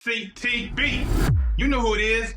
CTB. You know who it is.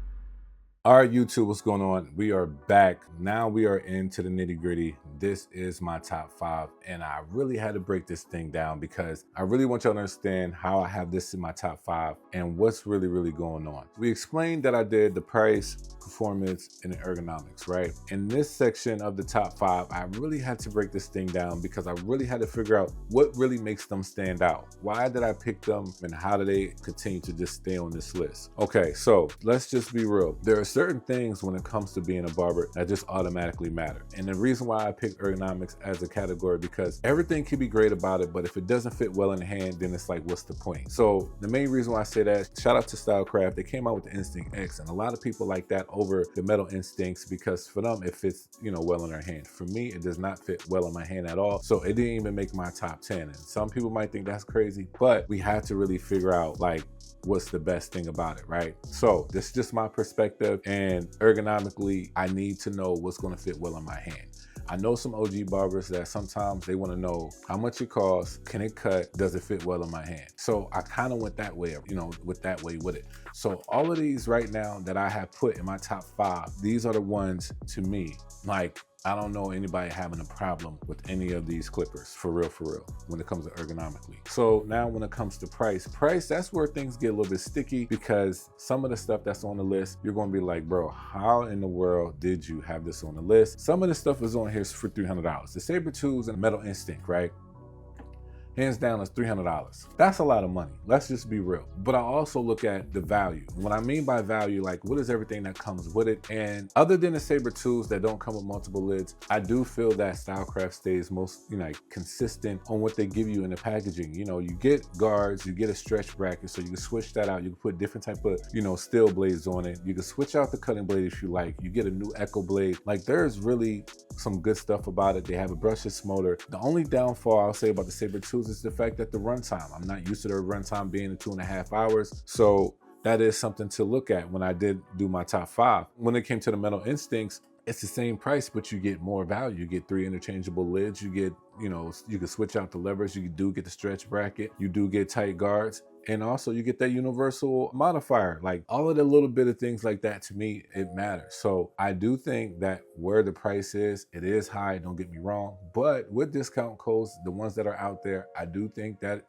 All right, YouTube, what's going on? We are back. Now we are into the nitty gritty. This is my top 5, and I really had to break this thing down because I really want y'all to understand how I have this in my top 5 and what's really going on. We explained that I did the price, performance, and the ergonomics, right? In this section of the top 5, I really had to break this thing down because I really had to figure out what really makes them stand out. Why did I pick them, and how do they continue to just stay on this list? Okay, so let's just be real. There are certain things when it comes to being a barber that just automatically matter. And the reason why I picked ergonomics as a category, because everything can be great about it, but if it doesn't fit well in the hand, then it's like, what's the point? So the main reason why I say that, shout out to Stylecraft, they came out with the Instinct X, and a lot of people like that over the Metal Instincts because for them, it fits, well in their hand. For me, it does not fit well in my hand at all. So it didn't even make my top 10. And some people might think that's crazy, but we have to really figure out like, what's the best thing about it, right? So this is just my perspective, and ergonomically, I need to know what's gonna fit well in my hand. I know some OG barbers that sometimes they wanna know how much it costs, can it cut, does it fit well in my hand? So I kinda went that way, with it. So all of these right now that I have put in my top 5, these are the ones to me, like, I don't know anybody having a problem with any of these clippers, for real, when it comes to ergonomically. So now when it comes to price, that's where things get a little bit sticky because some of the stuff that's on the list, you're gonna be like, bro, how in the world did you have this on the list? Some of the stuff is on here for $300. The Saber 2s and Metal Instinct, right? Hands down, is $300. That's a lot of money. Let's just be real. But I also look at the value. What I mean by value, like what is everything that comes with it? And other than the Saber 2s that don't come with multiple lids, I do feel that Stylecraft stays most, consistent on what they give you in the packaging. You get guards, you get a stretch bracket, so you can switch that out. You can put different type of, steel blades on it. You can switch out the cutting blade if you like. You get a new Echo blade. Like there's really some good stuff about it. They have a brushless motor. The only downfall I'll say about the Saber 2s is the fact that the runtime. I'm not used to the runtime being in 2.5 hours. So that is something to look at when I did do my top 5. When it came to the Metal Instincts, it's the same price, but you get more value. You get 3 interchangeable lids. You get, you can switch out the levers. You do get the stretch bracket. You do get tight guards. And also you get that universal modifier. Like all of the little bit of things like that, to me, it matters. So I do think that where the price is, it is high, don't get me wrong. But with discount codes, the ones that are out there, I do think that,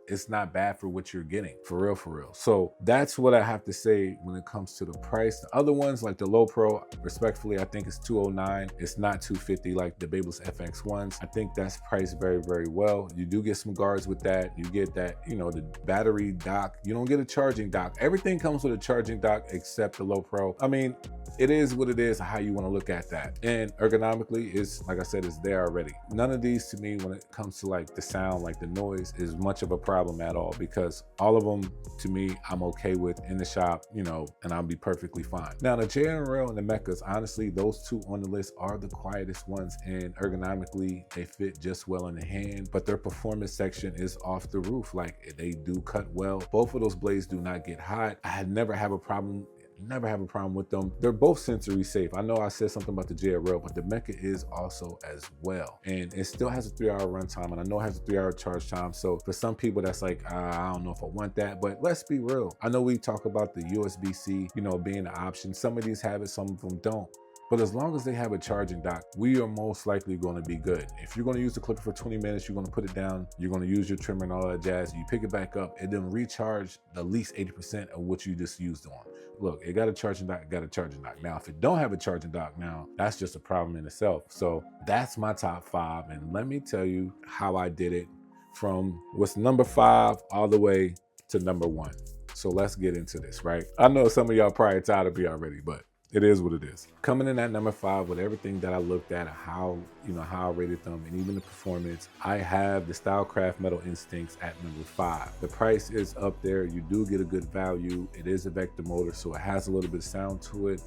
it's not bad for what you're getting, for real. So that's what I have to say when it comes to the price. The other ones like the LoPro, respectfully, I think it's $209. It's not $250 like the Barber's FX Ones. I think that's priced very well. You do get some guards with that. You get that, the battery dock. You don't get a charging dock. Everything comes with a charging dock except the LoPro. I mean, it is what it is, how you want to look at that. And ergonomically, is like I said, it's there already. None of these to me, when it comes to like the sound, like the noise, is much of a problem at all, because all of them to me I'm okay with in the shop, and I'll be perfectly fine. Now the JRL and the Mechas, honestly, those two on the list are the quietest ones, and ergonomically they fit just well in the hand, but their performance section is off the roof. Like they do cut well. Both of those blades do not get hot. I never have a problem with them. They're both sensory safe. I know I said something about the JRL, but the Mecha is also as well. And it still has a 3-hour runtime, and I know it has a 3-hour charge time. So for some people that's like, I don't know if I want that, but let's be real. I know we talk about the USB-C, being an option. Some of these have it, some of them don't. But as long as they have a charging dock, we are most likely going to be good. If you're going to use the clipper for 20 minutes, you're going to put it down, you're going to use your trimmer and all that jazz, you pick it back up, and then recharge at least 80% of what you just used on. Look, it got a charging dock, Now, if it don't have a charging dock now, that's just a problem in itself. So that's my top 5. And let me tell you how I did it from what's number 5 all the way to number 1. So let's get into this, right? I know some of y'all probably tired of me already, but it is what it is. Coming in at number 5 with everything that I looked at, how I rated them, and even the performance, I have the Stylecraft Metal Instincts at number 5. The price is up there. You do get a good value. It is a vector motor, so it has a little bit of sound to it,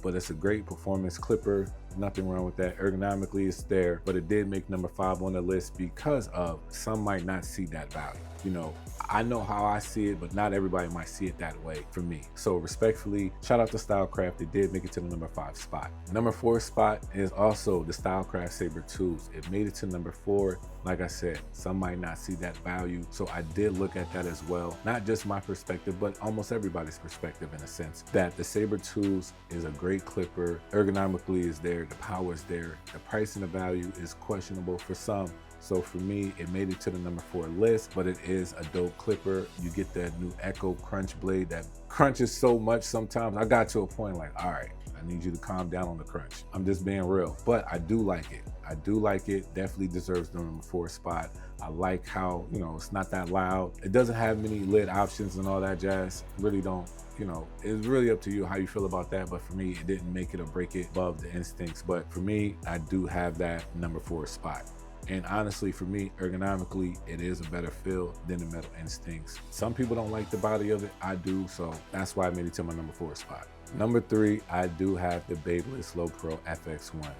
but it's a great performance clipper. Nothing wrong with that. Ergonomically, it's there, but it did make number 5 on the list because of some might not see that value. You know, I know how I see it, but not everybody might see it that way for me. So respectfully, shout out to Stylecraft. They did make it to the number 5 spot. Number 4 spot is also the Stylecraft Saber tools. It made it to number 4. Like I said, some might not see that value. So I did look at that as well. Not just my perspective, but almost everybody's perspective in a sense that the Saber tools is a great clipper. Ergonomically is there, the power is there. The price and the value is questionable for some. So for me, it made it to the number 4 list, but it is a dope clipper. You get that new Echo Crunch blade that crunches so much sometimes. I got to a point like, all right, I need you to calm down on the crunch. I'm just being real, but I do like it. I do like it. Definitely deserves the number 4 spot. I like how, you know, it's not that loud. It doesn't have many lid options and all that jazz. Really don't, you know, it's really up to you how you feel about that. But for me, it didn't make it or break it above the instincts. But for me, I do have that number 4 spot. And honestly, for me, ergonomically, it is a better feel than the Metal Instincts. Some people don't like the body of it. I do, so that's why I made it to my number 4 spot. Number 3, I do have the Babyliss LoPro FX One.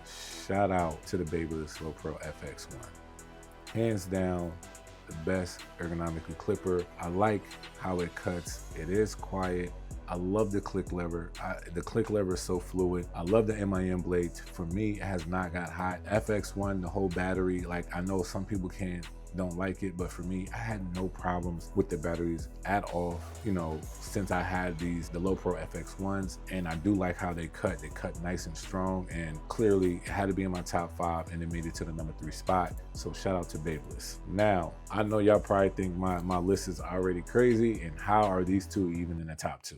Shout out to the Babyliss LoPro FX One. Hands down, the best ergonomically clipper. I like how it cuts. It is quiet. I love the click lever. The click lever is so fluid. I love the MIM blade. For me, it has not got hot. FX One, the whole battery, like I know some people don't like it, but for me, I had no problems with the batteries at all, you know, since I had the LoPro FX Ones, and I do like how they cut. They cut nice and strong, and clearly it had to be in my top 5, and it made it to the number 3 spot. So shout out to Babyliss. Now, I know y'all probably think my list is already crazy, and how are these two even in the top 2?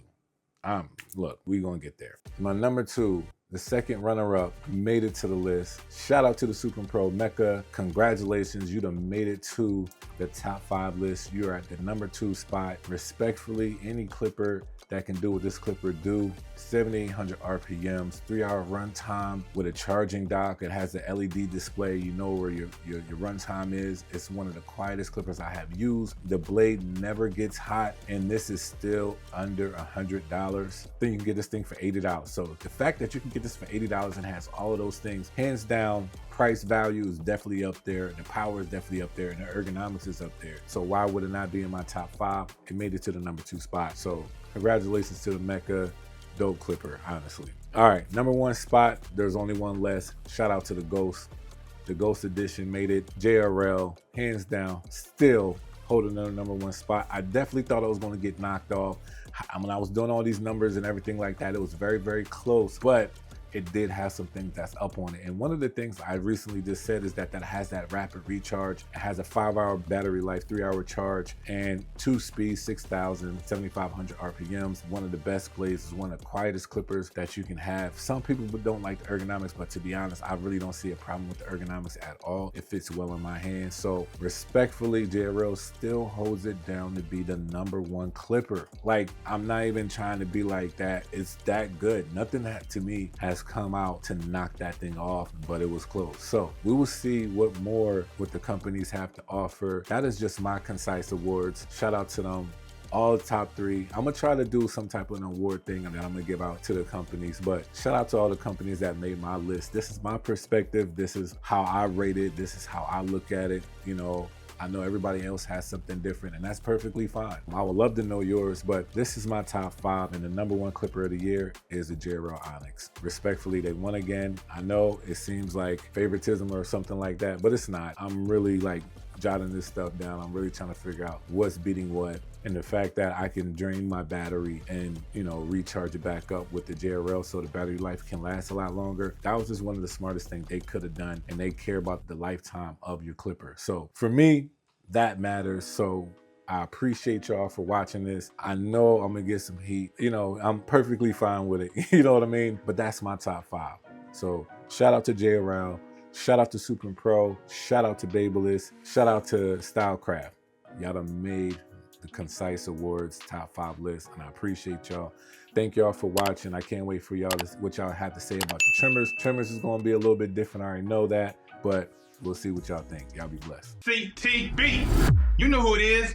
Look, we gonna get there. My number 2, the second runner-up, made it to the list. Shout out to the Suprent Pro Mecha. Congratulations, you done made it to the top 5 list. You're at the number 2 spot. Respectfully, any clipper that can do what this clipper do, 7,800 RPMs, 3-hour runtime with a charging dock. It has the LED display. You know where your runtime is. It's one of the quietest clippers I have used. The blade never gets hot, and this is still under $100. Then you can get this thing for $80. So the fact that you can get this for $80 and has all of those things, hands down, price value is definitely up there. The power is definitely up there, and the ergonomics is up there. So why would it not be in my top 5? It made it to the number 2 spot. So congratulations to the Mecha. Dope clipper, honestly. All right, number 1 spot, there's only one less. Shout out to the Ghost. The Ghost Edition made it. JRL, hands down, still holding the number 1 spot. I definitely thought I was gonna get knocked off. When I was doing all these numbers and everything like that, it was very, very close, but it did have some things that's up on it. And one of the things I recently just said is that has that rapid recharge. It has a 5-hour battery life, 3-hour charge, and 2 speeds, 6,000, 7,500 RPMs. One of the best blades, is one of the quietest clippers that you can have. Some people don't like the ergonomics, but to be honest, I really don't see a problem with the ergonomics at all. It fits well in my hands. So respectfully, JRL still holds it down to be the number 1 clipper. Like, I'm not even trying to be like that. It's that good. Nothing that to me has come out to knock that thing off, but it was close. So we will see what the companies have to offer. That is just my Concise Awards. Shout out to them. All top 3. I'm gonna try to do some type of an award thing and then I'm gonna give out to the companies, but shout out to all the companies that made my list. This is my perspective. This is how I rate it. This is how I look at it. You know, I know everybody else has something different, and that's perfectly fine. I would love to know yours, but this is my top 5, and the number 1 clipper of the year is the JRL Onyx. Respectfully, they won again. I know it seems like favoritism or something like that, but it's not. I'm really like jotting this stuff down. I'm really trying to figure out what's beating what, and the fact that I can drain my battery and, you know, recharge it back up with the JRL so the battery life can last a lot longer. That was just one of the smartest things they could have done, and they care about the lifetime of your clipper. So for me, that matters. So I appreciate y'all for watching this. I know I'm gonna get some heat. You know, I'm perfectly fine with it. You know what I mean? But that's my top 5. So shout out to JRL. Shout out to Suprent Pro. Shout out to Babyliss. Shout out to Stylecraft. Y'all done made the Concise Awards top 5 list, and I appreciate y'all. Thank y'all for watching. I can't wait for y'all to what y'all have to say about the trimmers. Trimmers is gonna be a little bit different. I already know that, but we'll see what y'all think. Y'all be blessed. CTB, you know who it is.